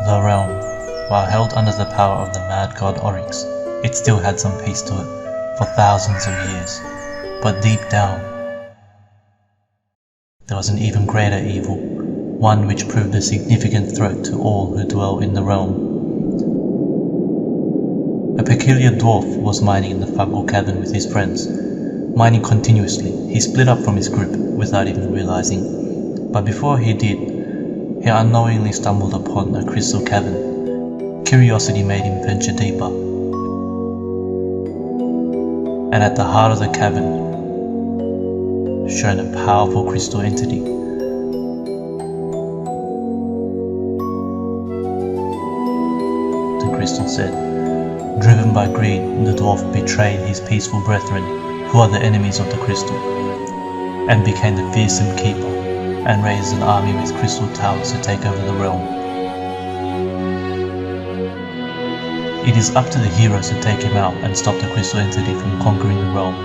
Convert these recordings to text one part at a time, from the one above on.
The realm, while held under the power of the mad god Oryx, it still had some peace to it, for thousands of years. But deep down, there was an even greater evil, one which proved a significant threat to all who dwell in the realm. A peculiar dwarf was mining in the Crystal Cavern with his friends. Mining continuously, he split up from his group without even realizing. But before he did, he unknowingly stumbled upon a Crystal Cavern. Curiosity made him venture deeper. And at the heart of the cavern shone a powerful crystal entity. The crystal said, driven by greed, the dwarf betrayed his peaceful brethren, who are the enemies of the crystal, and became the fearsome keeper, and raised an army with crystal towers to take over the realm. It is up to the heroes to take him out and stop the crystal entity from conquering the realm.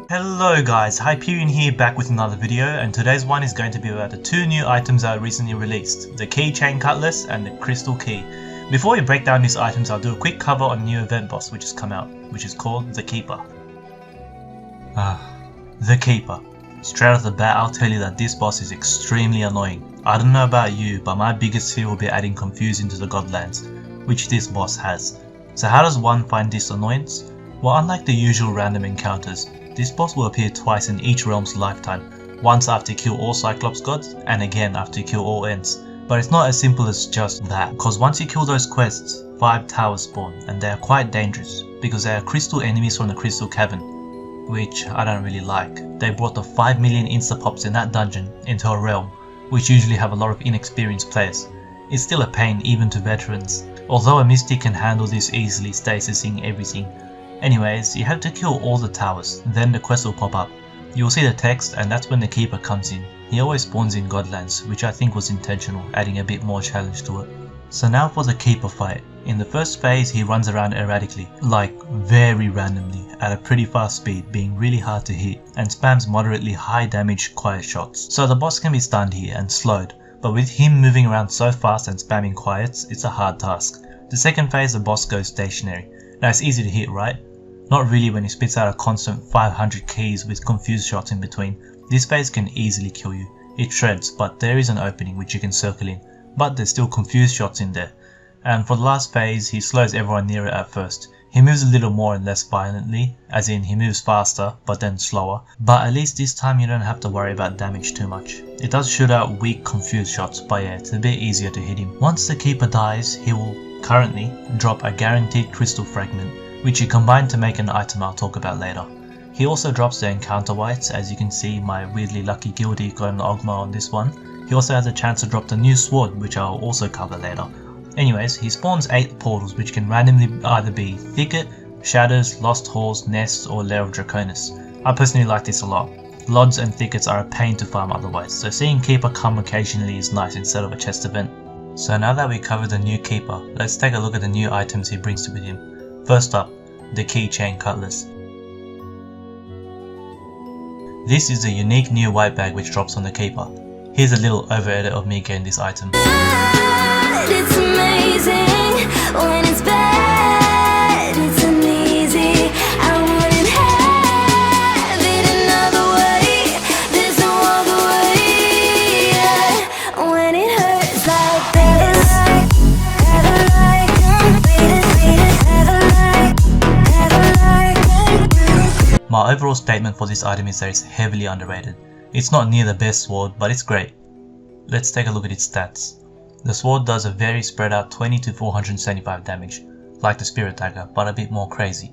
Hello guys, Hyeperion here, back with another video, and today's one is going to be about the two new items that are recently released, the Keychain Cutlass and the Crystal Key. Before we break down these items, I'll do a quick cover on a new event boss which has come out, which is called the Keeper. The Keeper. Straight off the bat, I'll tell you that this boss is extremely annoying. I don't know about you, but my biggest fear will be adding confusion to the Godlands, which this boss has. So how does one find this annoyance? Well, unlike the usual random encounters, this boss will appear twice in each realm's lifetime, once after you kill all Cyclops gods, and again after you kill all Ents. But it's not as simple as just that, because once you kill those quests, 5 towers spawn, and they are quite dangerous, because they are crystal enemies from the Crystal Cavern, which I don't really like. They brought the 5 million insta-pops in that dungeon into a realm, which usually have a lot of inexperienced players. It's still a pain even to veterans, although a Mystic can handle this easily, stasising everything. Anyways, you have to kill all the towers, then the quest will pop up. You will see the text, and that's when the Keeper comes in. He always spawns in Godlands, which I think was intentional, adding a bit more challenge to it. So now for the Keeper fight. In the first phase, he runs around erratically, like very randomly, at a pretty fast speed, being really hard to hit, and spams moderately high damage quiet shots. So the boss can be stunned here and slowed, but with him moving around so fast and spamming quiets, it's a hard task. The second phase, the boss goes stationary. Now it's easy to hit, right? Not really when he spits out a constant 500 keys with confused shots in between. This phase can easily kill you. It shreds, but there is an opening which you can circle in, but there's still confused shots in there. And for the last phase, he slows everyone near it at first. He moves a little more and less violently, as in he moves faster but then slower, but at least this time you don't have to worry about damage too much. It does shoot out weak confused shots, but yeah, it's a bit easier to hit him. Once the Keeper dies, he will currently drop a guaranteed crystal fragment, which you combine to make an item I'll talk about later. He also drops the encounter whites, as you can see my weirdly lucky guildie got an Ogma on this one. He also has a chance to drop the new sword, which I'll also cover later. Anyways, he spawns 8 portals which can randomly either be Thicket, Shadows, Lost Halls, Nests, or Lair of Draconis. I personally like this a lot. Lods and Thickets are a pain to farm otherwise, so seeing Keeper come occasionally is nice instead of a chest event. So now that we covered the new Keeper, let's take a look at the new items he brings with him. First up, the Keychain Cutlass. This is a unique new white bag which drops on the Keeper. Here's a little over edit of me getting this item. It's amazing when it's bad, it's uneasy. I wouldn't have it another way. There's no other way. When it hurts like this, my overall statement for this item is that it's heavily underrated. It's not near the best sword, but it's great. Let's take a look at its stats. The sword does a very spread out 20 to 475 damage, like the Spirit Dagger, but a bit more crazy.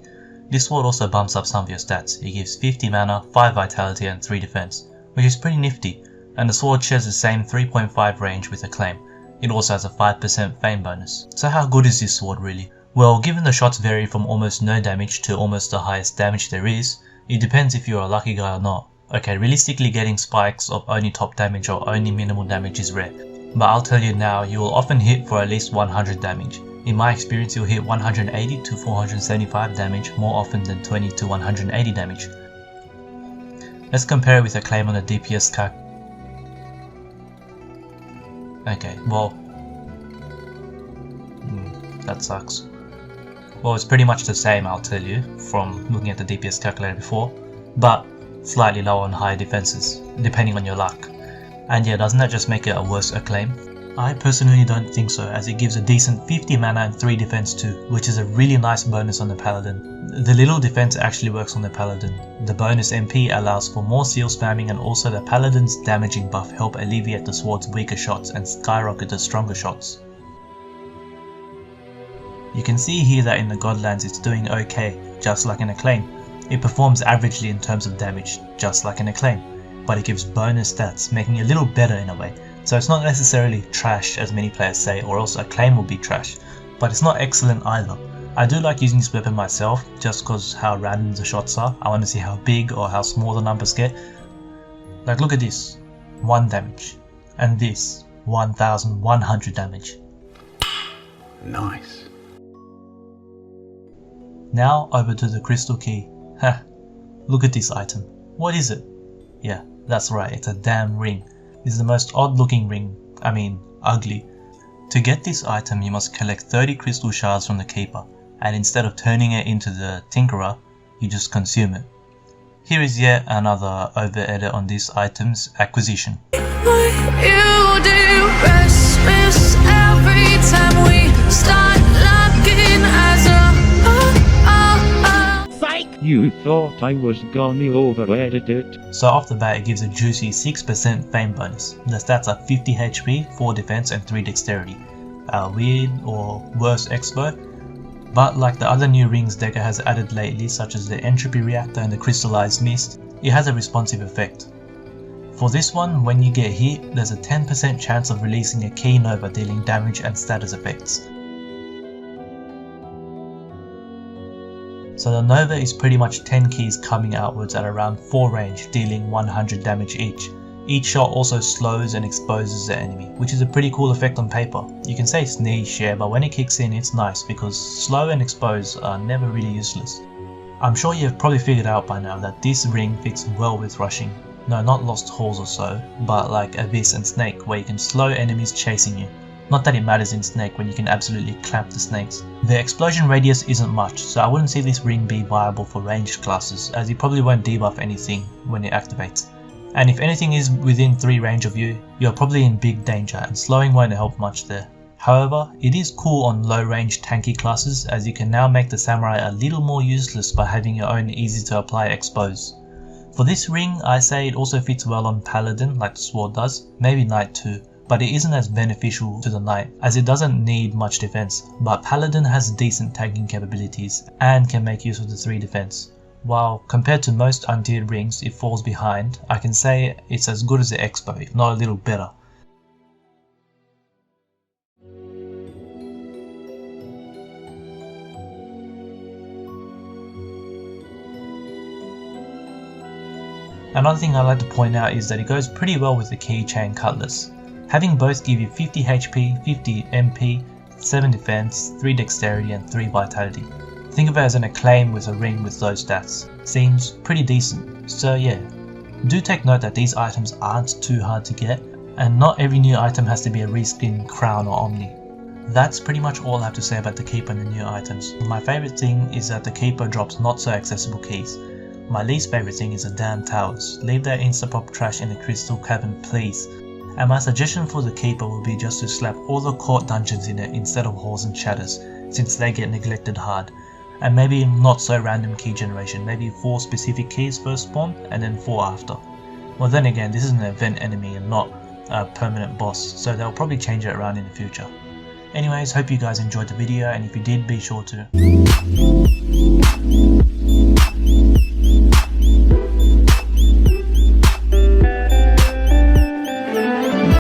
This sword also bumps up some of your stats. It gives 50 mana, 5 vitality and 3 defense, which is pretty nifty, and the sword shares the same 3.5 range with Acclaim. It also has a 5% fame bonus. So how good is this sword really? Well, given the shots vary from almost no damage to almost the highest damage there is, it depends if you're a lucky guy or not. Okay, realistically getting spikes of only top damage or only minimal damage is rare, but I'll tell you now, you will often hit for at least 100 damage. In my experience, you'll hit 180 to 475 damage more often than 20 to 180 damage. Let's compare it with a claim on the DPS calc. Okay, well, that sucks. Well, it's pretty much the same, I'll tell you, from looking at the DPS calculator before, but slightly lower on higher defenses, depending on your luck. And yeah, doesn't that just make it a worse acclaim? I personally don't think so, as it gives a decent 50 mana and 3 defense too, which is a really nice bonus on the paladin. The little defense actually works on the paladin. The bonus MP allows for more seal spamming, and also the paladin's damaging buff help alleviate the sword's weaker shots and skyrocket the stronger shots. You can see here that in the Godlands it's doing okay, just like an acclaim. It performs averagely in terms of damage, just like an acclaim, but it gives bonus stats, making it a little better in a way. So it's not necessarily trash as many players say, or else acclaim will be trash, but it's not excellent either. I do like using this weapon myself, just cause how random the shots are. I want to see how big or how small the numbers get. Like look at this, 1 damage, and this, 1100 damage. Nice. Now over to the crystal key. Heh, look at this item. What is it? Yeah, that's right, it's a damn ring. This is the most odd looking ring, I mean ugly. To get this item you must collect 30 crystal shards from the keeper, and instead of turning it into the tinkerer, you just consume it. Here is yet another over edit on this item's acquisition. What you do, restless every time we start looking as a You thought I was gonna over-edit it? So off the bat it gives a juicy 6% fame bonus. The stats are 50 HP, 4 defense and 3 dexterity. Weird or worse expo, but like the other new rings Deca has added lately, such as the entropy reactor and the crystallized mist, it has a responsive effect. For this one, when you get hit, there's a 10% chance of releasing a key nova dealing damage and status effects. So the nova is pretty much 10 keys coming outwards at around 4 range, dealing 100 damage each. Each shot also slows and exposes the enemy, which is a pretty cool effect on paper. You can say it's niche, yeah, but when it kicks in it's nice because slow and expose are never really useless. I'm sure you've probably figured out by now that this ring fits well with rushing. No, not Lost Halls or so, but like Abyss and Snake, where you can slow enemies chasing you. Not that it matters in Snake when you can absolutely clamp the snakes. The explosion radius isn't much, so I wouldn't see this ring be viable for ranged classes, as you probably won't debuff anything when it activates. And if anything is within 3 range of you, you're probably in big danger and slowing won't help much there. However, it is cool on low range tanky classes, as you can now make the samurai a little more useless by having your own easy to apply expose. For this ring, I say it also fits well on paladin like the sword does, maybe knight too. But it isn't as beneficial to the knight, as it doesn't need much defense, but paladin has decent tanking capabilities and can make use of the 3 defense. While compared to most untiered rings it falls behind, I can say it's as good as the Expo, if not a little better. Another thing I'd like to point out is that it goes pretty well with the Keychain Cutlass. Having both give you 50 HP, 50 MP, 7 defense, 3 dexterity and 3 vitality. Think of it as an acclaim with a ring with those stats. Seems pretty decent, so yeah. Do take note that these items aren't too hard to get, and not every new item has to be a reskin crown or omni. That's pretty much all I have to say about the Keeper and the new items. My favourite thing is that the Keeper drops not so accessible keys. My least favourite thing is the damn towers. Leave that instapop trash in the Crystal Cavern please. And my suggestion for the Keeper would be just to slap all the court dungeons in it instead of halls and shatters, since they get neglected hard. And maybe not so random key generation, maybe 4 specific keys first spawn and then 4 after. Well then again, this is an event enemy and not a permanent boss, so they'll probably change it around in the future. Anyways, hope you guys enjoyed the video, and if you did, be sure to